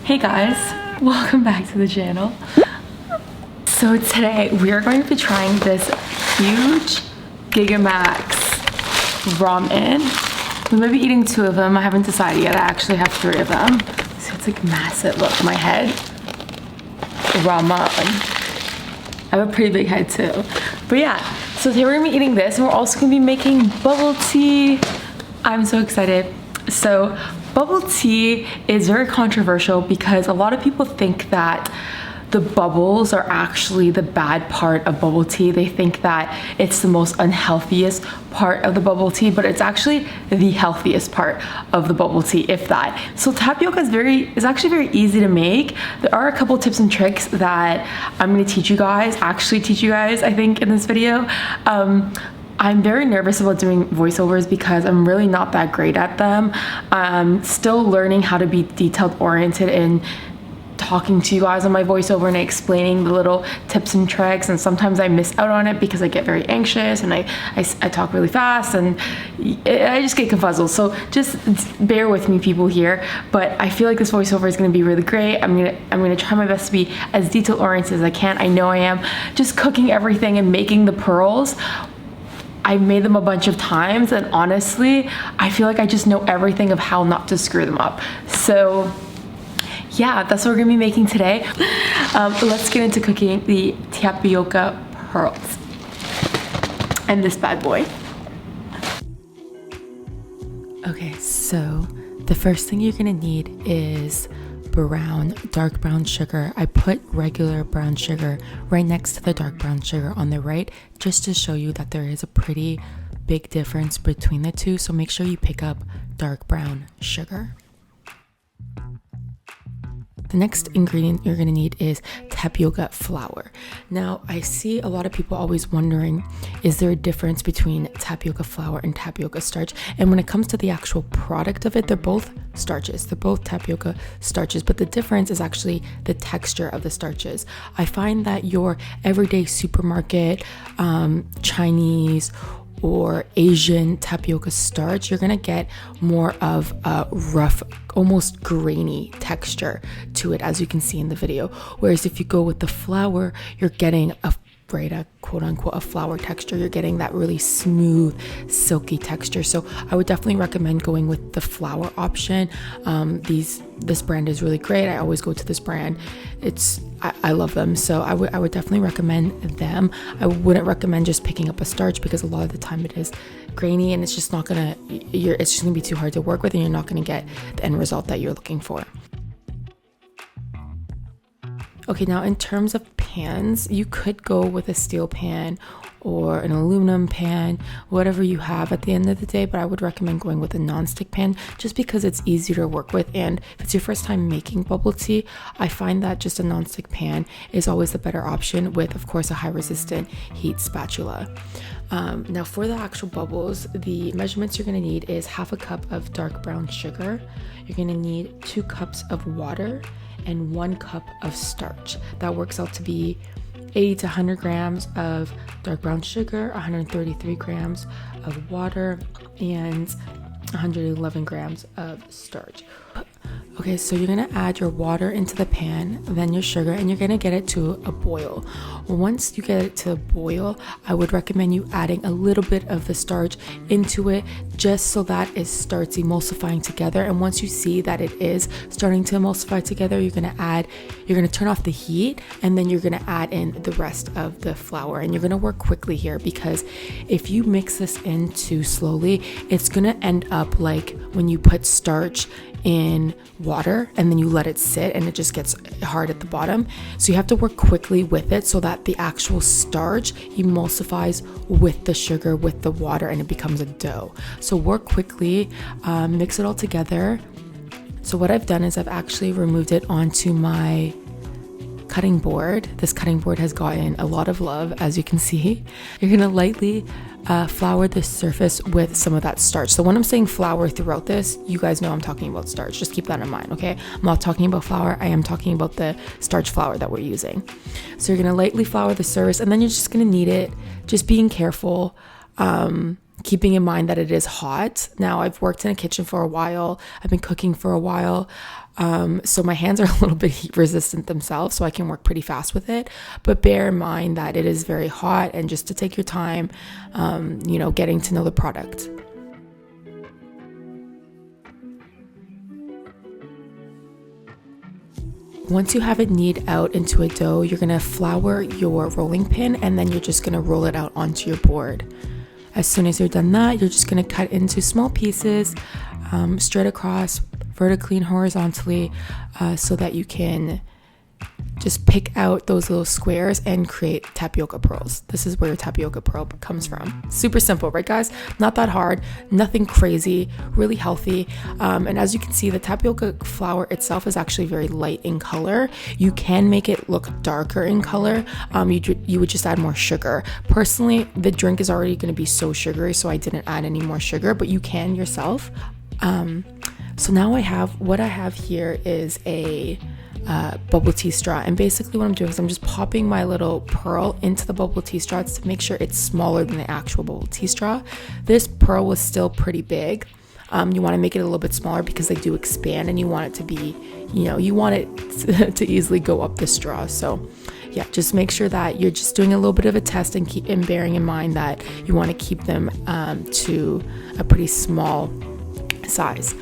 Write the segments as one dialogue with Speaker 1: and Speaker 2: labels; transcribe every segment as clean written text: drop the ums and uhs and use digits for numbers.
Speaker 1: Hey guys, welcome back to the channel. So today we are going to be trying this huge Gigamax ramen. We might be eating 2 of them. I haven't decided yet. I actually have 3 of them. So it's like massive. Look, my head. Ramen. I have a pretty big head too. But yeah, so today we're gonna be eating this and we're also gonna be making bubble tea. I'm so excited. So bubble tea is very controversial because a lot of people think that the bubbles are actually the bad part of bubble tea. They think that it's the most unhealthiest part of the bubble tea, but it's actually the healthiest part of the bubble tea, if that. So tapioca is actually very easy to make. There are a couple tips and tricks that I'm gonna teach you guys, I think, in this video. I'm very nervous about doing voiceovers because I'm really not that great at them. I'm still learning how to be detailed oriented in talking to you guys on my voiceover and explaining the little tips and tricks, and sometimes I miss out on it because I get very anxious and I talk really fast and I just get confuzzled. So just bear with me, people here, but I feel like this voiceover is going to be really great. I'm gonna try my best to be as detail oriented as I can. I know I am. Just cooking everything and making the pearls, I've made them a bunch of times, and honestly I feel like I just know everything of how not to screw them up. So yeah, that's what we're gonna be making today. Let's get into cooking the tapioca pearls and this bad boy. Okay, so the first thing you're gonna need is dark brown sugar. I put regular brown sugar right next to the dark brown sugar on the right, just to show you that there is a pretty big difference between the two. So make sure you pick up dark brown sugar. The next ingredient you're gonna need is tapioca flour. Now, I see a lot of people always wondering, is there a difference between tapioca flour and tapioca starch? And when it comes to the actual product of it, they're both starches. They're both tapioca starches, but the difference is actually the texture of the starches. I find that your everyday supermarket, Chinese or Asian tapioca starch, you're gonna get more of a rough, almost grainy texture to it, as you can see in the video. Whereas if you go with the flour, you're getting a quote unquote a flour texture. You're getting that really smooth, silky texture. So I would definitely recommend going with the flour option. This brand is really great. I always go to this brand. I love them, so I would definitely recommend them. I wouldn't recommend just picking up a starch because a lot of the time it is grainy and it's just not gonna it's just gonna be too hard to work with, and you're not gonna get the end result that you're looking for. Okay, now in terms of pans, you could go with a steel pan or an aluminum pan, whatever you have at the end of the day, but I would recommend going with a non-stick pan just because it's easier to work with. And if it's your first time making bubble tea, I find that just a non-stick pan is always the better option, with of course a high resistant heat spatula. Now for the actual bubbles, the measurements you're gonna need is 1/2 cup of dark brown sugar. You're gonna need 2 cups of water and 1 cup of starch. That works out to be 80 to 100 grams of dark brown sugar, 133 grams of water, and 111 grams of starch. Okay, so you're gonna add your water into the pan, then your sugar, and you're gonna get it to a boil. Once you get it to a boil, I would recommend you adding a little bit of the starch into it, just so that it starts emulsifying together. And once you see that it is starting to emulsify together, you're gonna turn off the heat, and then you're gonna add in the rest of the flour. And you're gonna work quickly here, because if you mix this in too slowly, it's gonna end up like when you put starch in water and then you let it sit and it just gets hard at the bottom. So you have to work quickly with it so that the actual starch emulsifies with the sugar, with the water, and it becomes a dough. So work quickly, mix it all together. So what I've done is I've actually removed it onto my cutting board. This cutting board has gotten a lot of love, as you can see. You're gonna lightly flour the surface with some of that starch. So when I'm saying flour throughout this, you guys know I'm talking about starch. Just keep that in mind, okay? I'm not talking about flour. I am talking about the starch flour that we're using. So you're gonna lightly flour the surface, and then you're just gonna knead it, just being careful, keeping in mind that it is hot. Now, I've worked in a kitchen for a while. I've been cooking for a while. So my hands are a little bit heat resistant themselves, so I can work pretty fast with it. But bear in mind that it is very hot, and just to take your time, getting to know the product. Once you have it knead out into a dough, you're gonna flour your rolling pin, and then you're just gonna roll it out onto your board. As soon as you're done that, you're just gonna cut into small pieces, straight across, vertically and horizontally, so that you can just pick out those little squares and create tapioca pearls. This is where your tapioca pearl comes from. Super simple, right guys? Not that hard, nothing crazy, really healthy. And as you can see, the tapioca flour itself is actually very light in color. You can make it look darker in color. You would just add more sugar. Personally, the drink is already going to be so sugary, so I didn't add any more sugar, but you can yourself. So now what I have here is a bubble tea straw, and basically what I'm doing is I'm just popping my little pearl into the bubble tea straw to make sure it's smaller than the actual bubble tea straw. This pearl was still pretty big. You want to make it a little bit smaller because they do expand, and you want it to be, you want it to easily go up the straw. So yeah, just make sure that you're just doing a little bit of a test, and bearing in mind that you want to keep them to a pretty small size.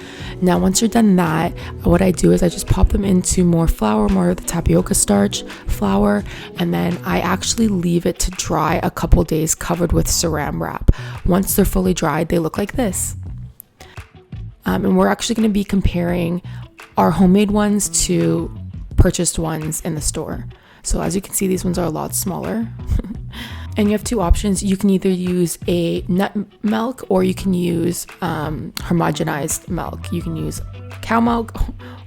Speaker 1: Now once you're done that, what I do is I just pop them into more of the tapioca starch flour, and then I actually leave it to dry a couple days covered with saran wrap. Once they're fully dried, they look like this. And we're actually going to be comparing our homemade ones to purchased ones in the store. So as you can see, these ones are a lot smaller. And you have two options. You can either use a nut milk, or you can use homogenized milk. You can use cow milk,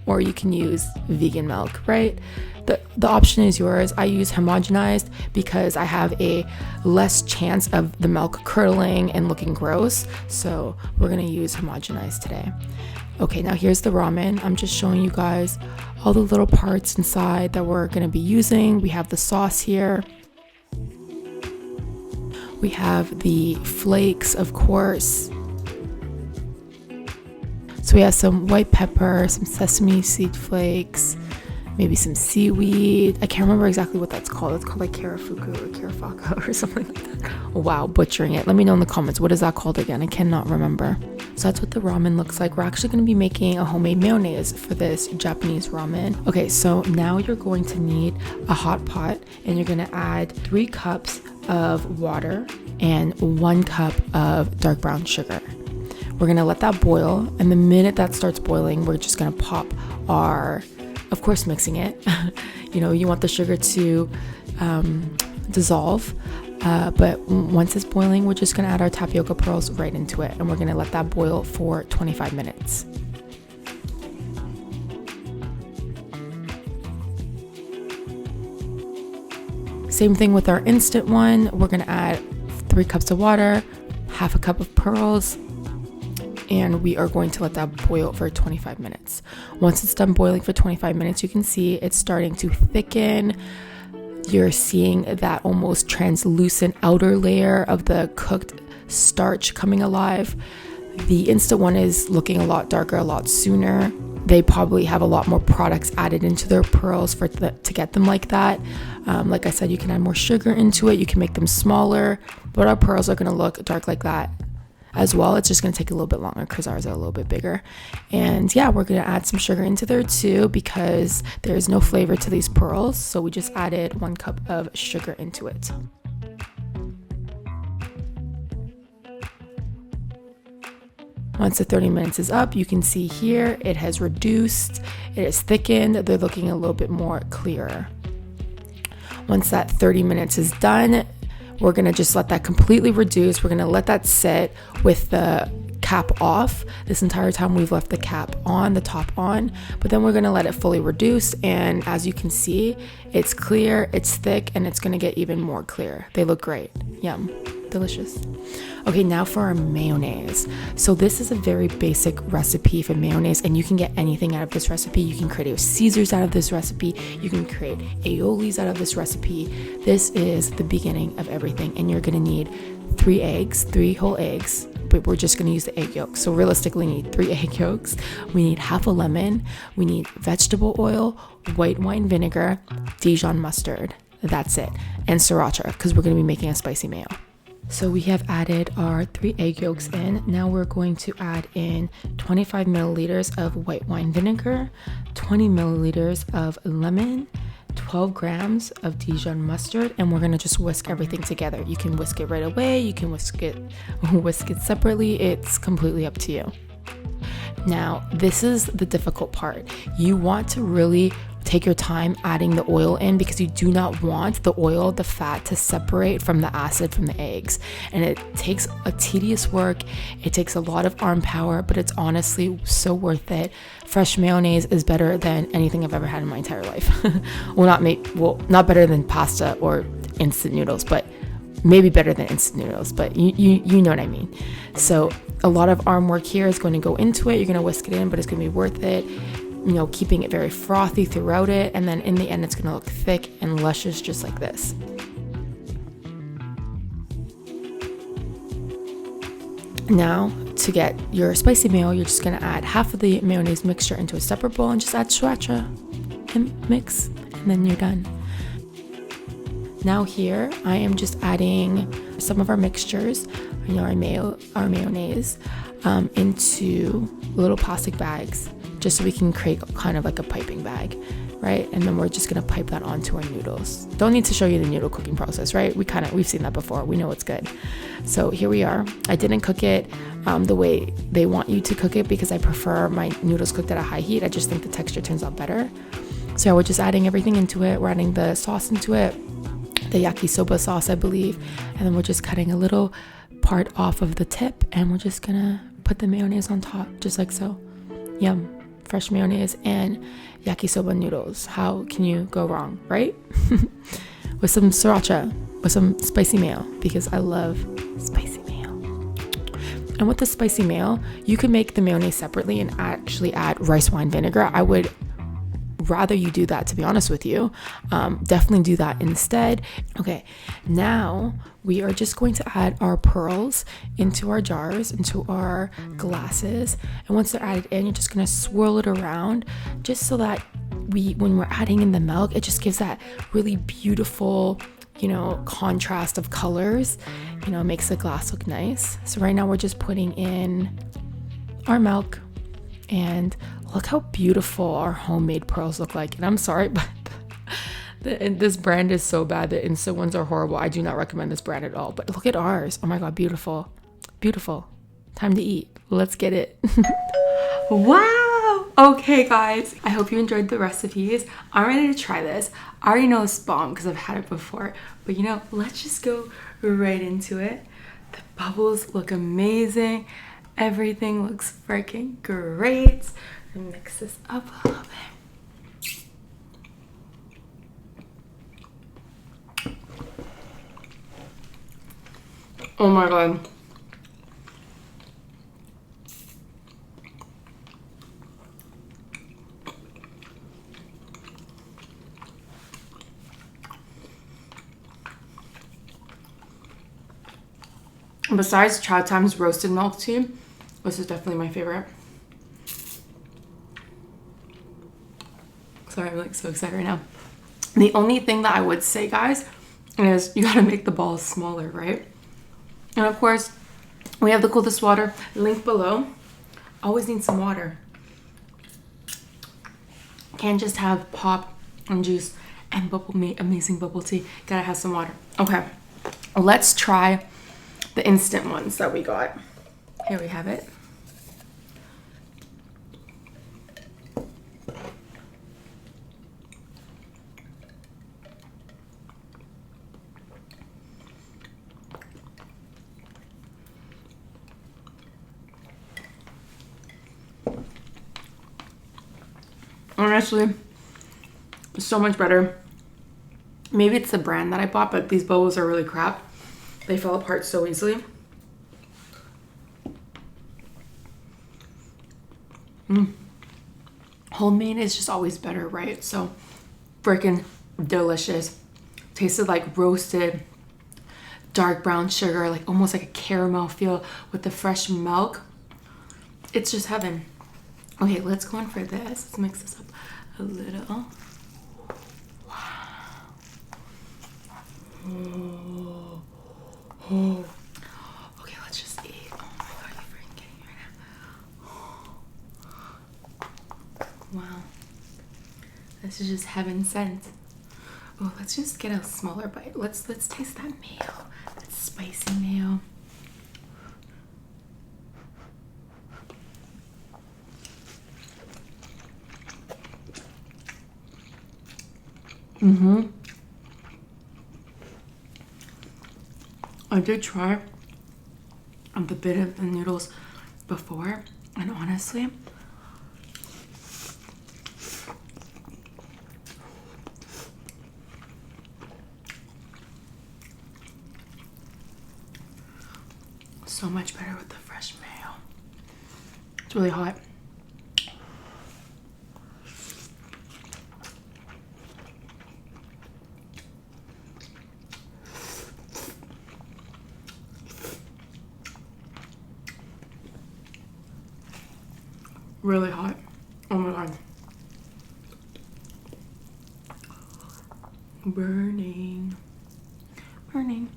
Speaker 1: or you can use vegan milk, right? The option is yours. I use homogenized because I have a less chance of the milk curdling and looking gross. So we're gonna use homogenized today. Okay, now here's the ramen. I'm just showing you guys all the little parts inside that we're gonna be using. We have the sauce here. We have the flakes, of course. So we have some white pepper, some sesame seed flakes, maybe some seaweed. I can't remember exactly what that's called. It's called like karafuku or karafaka or something like that. Oh, wow, butchering it. Let me know in the comments. What is that called again? I cannot remember. So that's what the ramen looks like. We're actually going to be making a homemade mayonnaise for this Japanese ramen. Okay, so now you're going to need a hot pot, and you're going to add 3 cups of water and 1 cup of dark brown sugar. We're going to let that boil, and the minute that starts boiling, we're just going to pop our, of course, mixing it. You want the sugar to dissolve, but once it's boiling, we're just going to add our tapioca pearls right into it, and we're going to let that boil for 25 minutes. Same thing with our instant one. We're going to add 3 cups of water, half a cup of pearls, and we are going to let that boil for 25 minutes. Once it's done boiling for 25 minutes, you can see it's starting to thicken. You're seeing that almost translucent outer layer of the cooked starch coming alive. The instant one is looking a lot darker, a lot sooner. They probably have a lot more products added into their pearls to get them like that. Like I said, you can add more sugar into it. You can make them smaller, but our pearls are going to look dark like that as well. It's just going to take a little bit longer because ours are a little bit bigger. And yeah, we're going to add some sugar into there too because there's no flavor to these pearls. So we just added 1 cup of sugar into it. Once the 30 minutes is up, you can see here it has reduced, it has thickened, they're looking a little bit more clearer. Once that 30 minutes is done, we're gonna just let that completely reduce. We're gonna let that sit with the cap off. This entire time we've left the cap on, the top on, but then we're gonna let it fully reduce, and as you can see, it's clear, it's thick, and it's gonna get even more clear. They look great. Yum. Delicious. Okay, now for our mayonnaise. So this is a very basic recipe for mayonnaise, and you can get anything out of this recipe. You can create a Caesars out of this recipe. You can create aiolis out of this recipe. This is the beginning of everything, and you're gonna need 3 eggs, 3 whole eggs, but we're just going to use the egg yolks. So realistically, we need 3 egg yolks. We need half a lemon. We need vegetable oil, white wine vinegar, Dijon mustard. That's it. And sriracha, because we're going to be making a spicy mayo. So we have added our 3 egg yolks in. Now we're going to add in 25 milliliters of white wine vinegar, 20 milliliters of lemon, 12 grams of Dijon mustard, and we're going to just whisk everything together. You can whisk it right away. You can whisk it separately. It's completely up to you. Now, this is the difficult part. You want to really take your time adding the oil in, because you do not want the oil, the fat, to separate from the acid from the eggs. And it takes a tedious work. It takes a lot of arm power, but it's honestly so worth it. Fresh mayonnaise is better than anything I've ever had in my entire life. Not better than pasta or instant noodles, but maybe better than instant noodles, but you know what I mean. So a lot of arm work here is going to go into it. You're going to whisk it in, but it's going to be worth it. You know, keeping it very frothy throughout it, and then in the end it's going to look thick and luscious just like this. Now, to get your spicy mayo, you're just going to add half of the mayonnaise mixture into a separate bowl and just add sriracha and mix, and then you're done. Now here, I am just adding some of our mixtures, you know, our mayonnaise, into little plastic bags, just so we can create kind of like a piping bag, right? And then we're just gonna pipe that onto our noodles. Don't need to show you the noodle cooking process, right? We've seen that before. We know it's good. So here we are. I didn't cook it the way they want you to cook it, because I prefer my noodles cooked at a high heat. I just think the texture turns out better. So we're just adding everything into it. We're adding the sauce into it, the Yaki-soba sauce, I believe. And then we're just cutting a little part off of the tip, and we're just gonna put the mayonnaise on top, just like so. Yum. Fresh mayonnaise and yakisoba noodles. How can you go wrong, right? With some sriracha, with some spicy mayo, because I love spicy mayo. And with the spicy mayo, you can make the mayonnaise separately and actually add rice wine vinegar. I would rather you do that, to be honest with you. Definitely do that instead. Okay, now we are just going to add our pearls into our jars, into our glasses. And once they're added in, you're just going to swirl it around, just so that when we're adding in the milk, it just gives that really beautiful, you know, contrast of colors, you know, makes the glass look nice. So right now we're just putting in our milk, and look how beautiful our homemade pearls look like. And I'm sorry, but this brand is so bad. The instant ones are horrible. I do not recommend this brand at all. But look at ours. Oh my God, beautiful. Beautiful. Time to eat. Let's get it. Wow. Okay, guys. I hope you enjoyed the recipes. I'm ready to try this. I already know it's bomb because I've had it before. But you know, let's just go right into it. The bubbles look amazing. Everything looks freaking great. Mix this up a little bit. Oh my God. Besides Chow Time's roasted milk tea, this is definitely my favorite. Sorry, I'm like so excited right now. The only thing that I would say, guys, is you gotta make the balls smaller, right? And of course, we have the coolest water, link below. Always need some water. Can't just have pop and juice and amazing bubble tea. Gotta have some water. Okay, let's try the instant ones that we got. Here we have it. Honestly, so much better. Maybe it's the brand that I bought, but these bubbles are really crap. They fell apart so easily. Homemade is just always better, right? So freaking delicious. Tasted like roasted dark brown sugar, like almost like a caramel feel with the fresh milk. It's just heaven. Okay, let's go in for this. Let's mix this up a little. Wow. Oh. Okay, let's just eat. Oh my god, you're freaking kidding me right now. Wow. This is just heaven sent. Oh, let's just get a smaller bite. Let's taste that mayo. That spicy mayo. I did try the bit of the noodles before, and honestly, so much better with the fresh mayo. It's really hot. Really hot. Oh my god. Burning. Burning.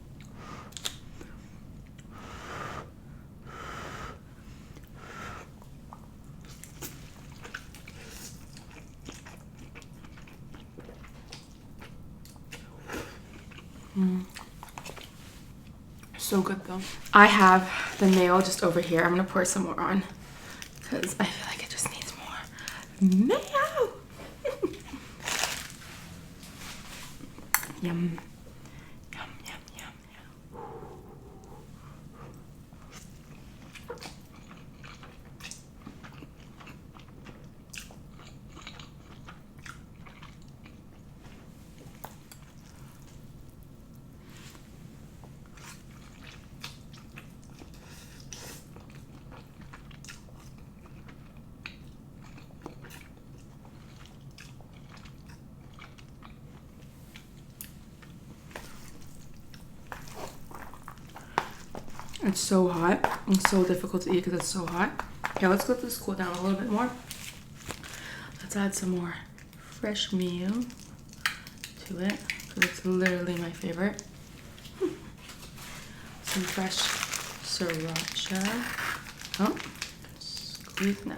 Speaker 1: So good though. I have the mayo just over here. I'm gonna pour some more on because I feel like it just needs more mayo. Yum. Yum, yum, yum, yum. It's so hot. It's so difficult to eat because it's so hot. Okay, let's let this cool down a little bit more. Let's add some more fresh mayo to it because it's literally my favorite. Some fresh sriracha. Oh, squeeze now.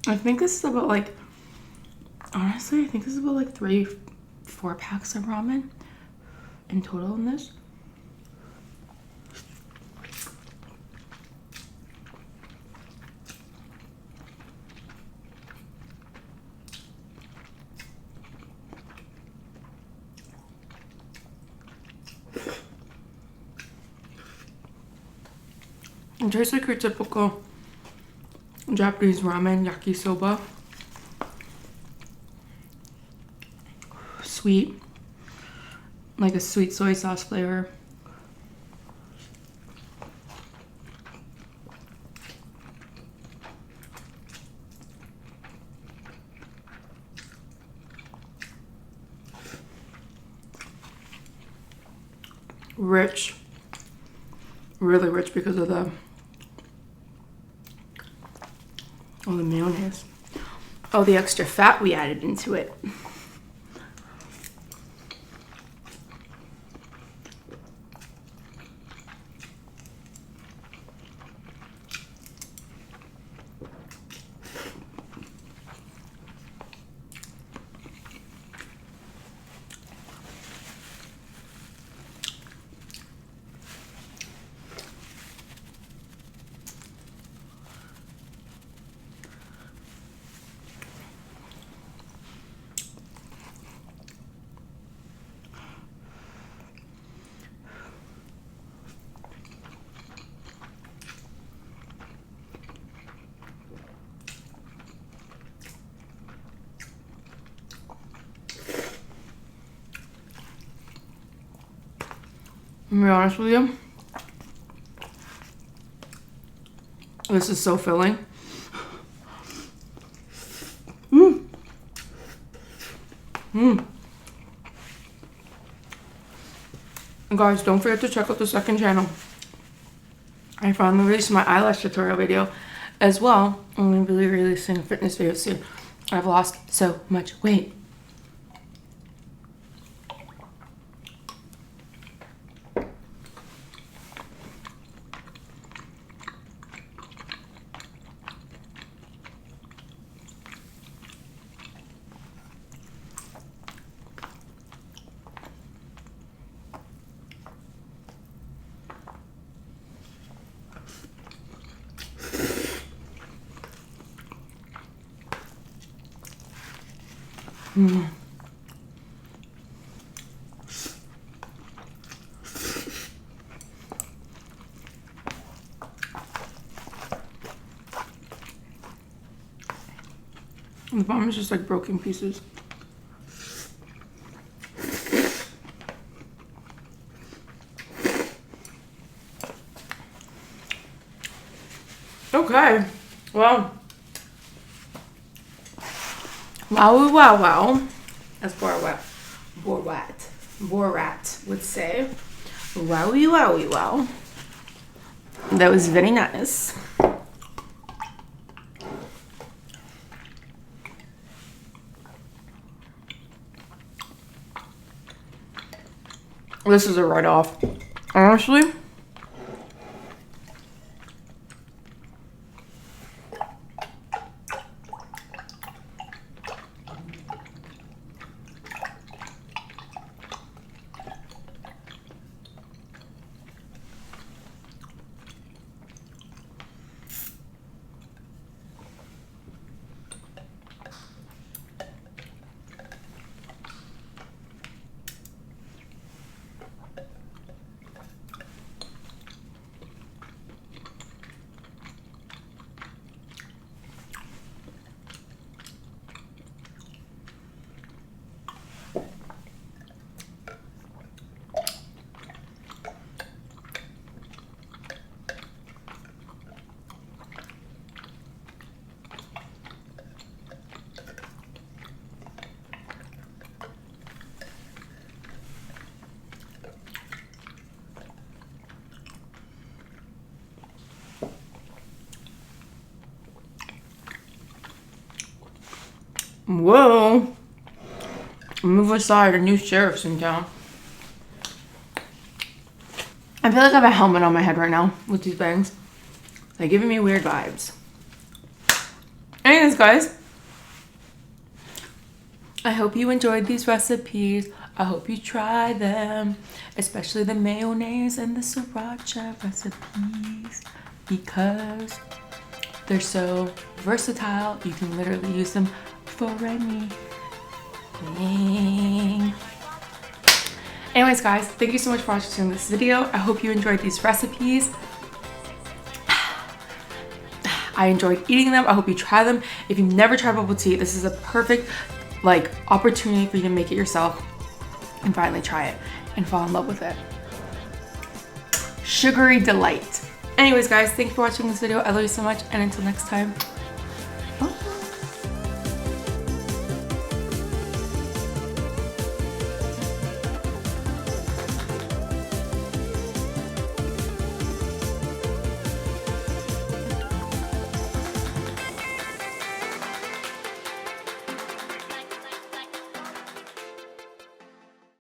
Speaker 1: I think this is about like, honestly, I think this is about like 3-4 packs of ramen in total in this. It tastes like your typical Japanese ramen, yakisoba. Sweet, like a sweet soy sauce flavor. Rich, really rich because of the mayonnaise. Oh, the extra fat we added into it. be honest with you. This is so filling. And guys, don't forget to check out the second channel. I finally released my eyelash tutorial video as well. I'm going to be releasing a fitness video soon. I've lost so much weight. The bottom is just like broken pieces. Okay, well, wow, as Borat would say, wow. That was very nice. This is a write-off, honestly. Whoa. Move aside, a new sheriff's in town. I feel like I have a helmet on my head right now with these bangs. They're giving me weird vibes. Anyways, guys, I hope you enjoyed these recipes. I hope you try them, especially the mayonnaise and the sriracha recipes, because they're so versatile. You can literally use them for anything. Anyways, guys, thank you so much for watching this video. I hope you enjoyed these recipes. I enjoyed eating them. I hope you try them. If you've never tried bubble tea, this is a perfect opportunity for you to make it yourself and finally try it and fall in love with it. Sugary delight. Anyways, guys, thank you for watching this video. I love you so much, and until next time.